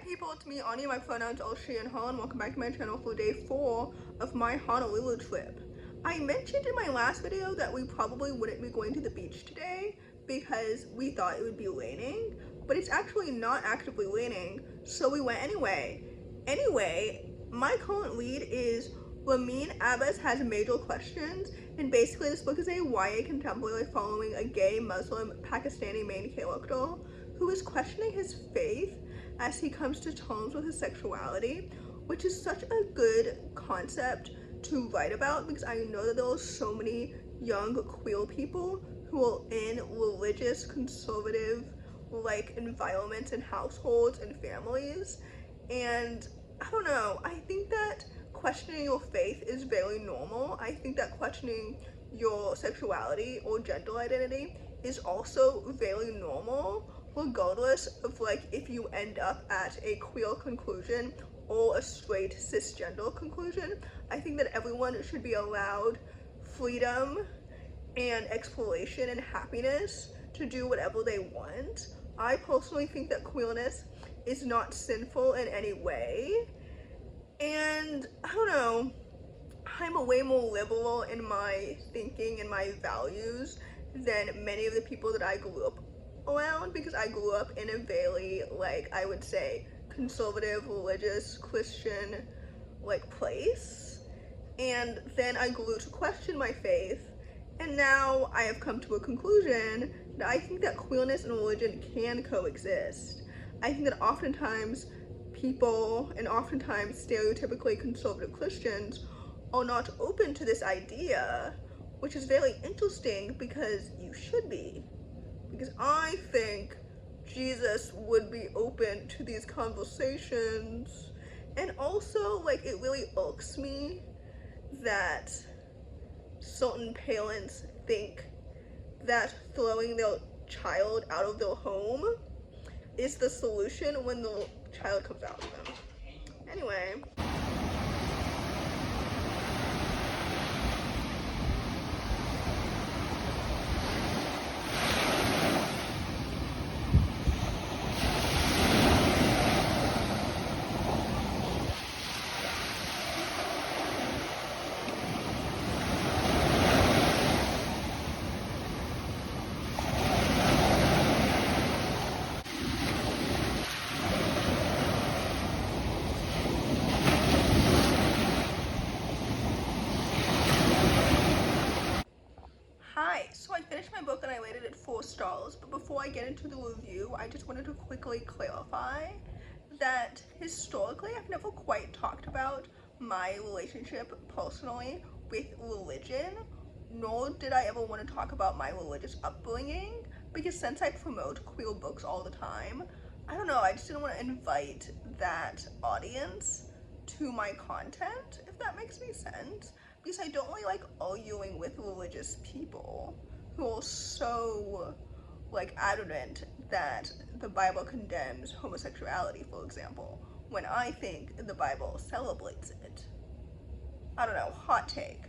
people, it's me, Anja. My pronouns are she and her, and welcome back to my channel for day 4 of my Honolulu trip. I mentioned in my last video that we probably wouldn't be going to the beach today because we thought it would be raining, but it's actually not actively raining, so we went anyway. Anyway, my current read is Ramin Abbas Has Major Questions, and basically this book is a YA contemporary following a gay Muslim Pakistani main character who is questioning his faith as he comes to terms with his sexuality, which is such a good concept to write about because I know that there are so many young queer people who are in religious, conservative, environments and households and families. And I don't know, I think that questioning your faith is very normal. I think that questioning your sexuality or gender identity is also very normal, regardless of if you end up at a queer conclusion or a straight cisgender conclusion. I think that everyone should be allowed freedom and exploration and happiness to do whatever they want. I personally think that queerness is not sinful in any way, and I don't know, I'm way more liberal in my thinking and my values than many of the people that I grew up around, because I grew up in a very, I would say, conservative, religious, Christian, place. And then I grew to question my faith, and now I have come to a conclusion that I think that queerness and religion can coexist. I think that oftentimes people, and oftentimes stereotypically conservative Christians, are not open to this idea, which is very interesting because you should be. Because I think Jesus would be open to these conversations. And also, it really irks me that certain parents think that throwing their child out of their home is the solution when the child comes out of them. Anyway. So I finished my book and I rated it 4 stars, but before I get into the review, I just wanted to quickly clarify that historically I've never quite talked about my relationship personally with religion, nor did I ever want to talk about my religious upbringing, because since I promote queer books all the time, I don't know, I just didn't want to invite that audience to my content, if that makes any sense, because I don't really like arguing with religious people who are so adamant that the Bible condemns homosexuality, for example, when I think the Bible celebrates it. I don't know, hot take.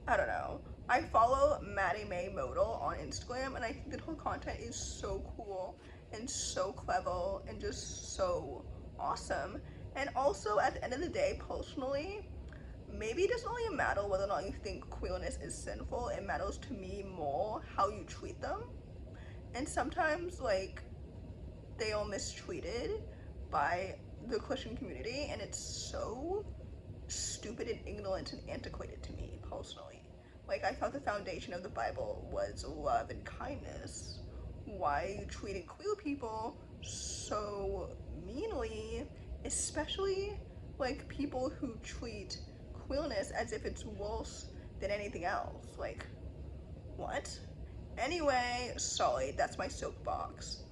I don't know. I follow Maddie Mae Modal on Instagram, and I think that her content is so cool and so clever and just so awesome. And also, at the end of the day, personally, maybe it doesn't really matter whether or not you think queerness is sinful. It matters to me more how you treat them. And sometimes, they are mistreated by the Christian community, and it's so stupid and ignorant and antiquated to me, personally. I thought the foundation of the Bible was love and kindness. Why are you treating queer people so meanly, especially, people who treat queerness as if it's worse than anything else? What? Anyway, sorry, that's my soapbox.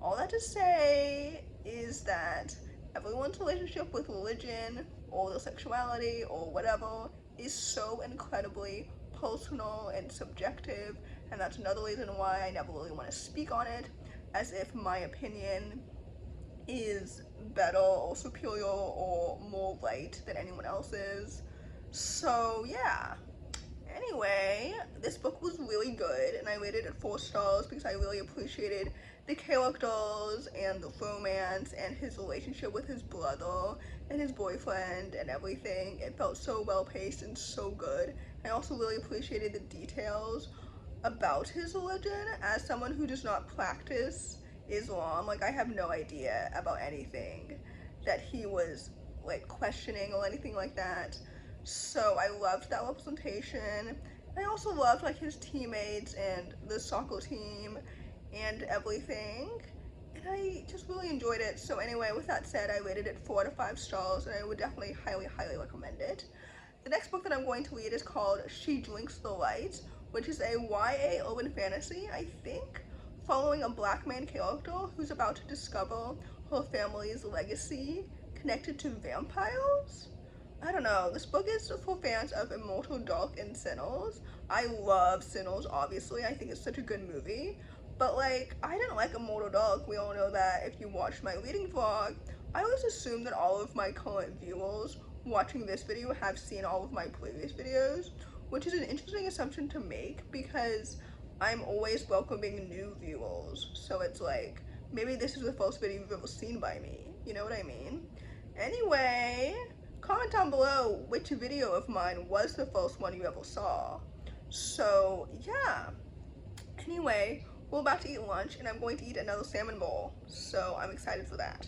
All that to say is that everyone's relationship with religion or their sexuality or whatever is so incredibly personal and subjective, and that's another reason why I never really want to speak on it, as if my opinion is better or superior or more right than anyone else's. So yeah, anyway, this book was really good and I rated it 4 stars because I really appreciated the characters and the romance and his relationship with his brother and his boyfriend and everything. It felt so well paced and so good. I also really appreciated the details about his religion. As someone who does not practice Islam, like I have no idea about anything that he was like questioning or anything like that. So I loved that representation. I also loved like his teammates and the soccer team and everything. And I just really enjoyed it. So anyway, with that said, I rated it 4 to 5 stars and I would definitely highly recommend it. The next book that I'm going to read is called She Drinks the Light, which is a YA urban fantasy, I think, following a black man character who's about to discover her family's legacy connected to vampires. I don't know, this book is for fans of Immortal Dark and Sinners. I love Sinners, obviously. I think it's such a good movie. But like, I didn't like Immortal Dark. We all know that if you watched my reading vlog. I always assume that all of my current viewers watching this video have seen all of my previous videos, which is an interesting assumption to make because I'm always welcoming new viewers. So it's like, maybe this is the first video you've ever seen by me. You know what I mean? Anyway, comment down below which video of mine was the first one you ever saw. So yeah, anyway, we're about to eat lunch and I'm going to eat another salmon bowl. So I'm excited for that.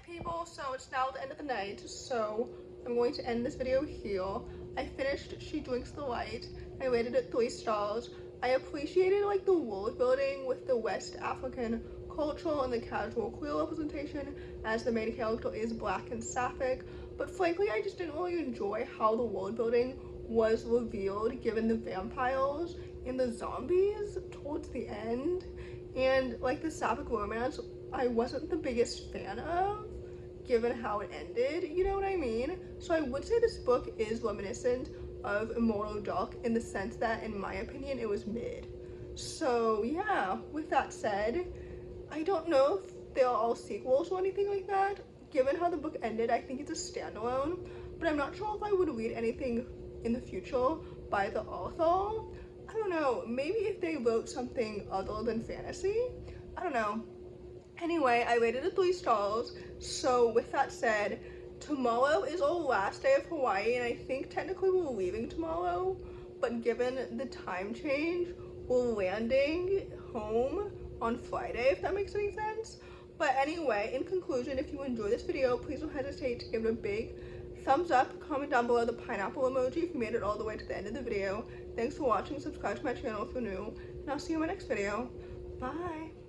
People, so it's now the end of the night, so I'm going to end this video here. I finished She Drinks the Light. I rated it 3 stars. I appreciated like the world building with the West African culture and the casual queer representation as the main character is black and sapphic, but frankly I just didn't really enjoy how the world building was revealed given the vampires and the zombies towards the end, and like the sapphic romance I wasn't the biggest fan of given how it ended, you know what I mean? So I would say this book is reminiscent of Immortal Dark in the sense that, in my opinion, it was mid. So yeah, with that said, I don't know if they're all sequels or anything like that. Given how the book ended, I think it's a standalone, but I'm not sure if I would read anything in the future by the author. I don't know, maybe if they wrote something other than fantasy. I don't know. Anyway, I rated it 3 stars. So with that said, tomorrow is our last day of Hawaii, and I think technically we're leaving tomorrow, but given the time change, we're landing home on Friday, if that makes any sense. But anyway, in conclusion, if you enjoyed this video, please don't hesitate to give it a big thumbs up. Comment down below the pineapple emoji if you made it all the way to the end of the video. Thanks for watching. Subscribe to my channel if you're new, and I'll see you in my next video. Bye.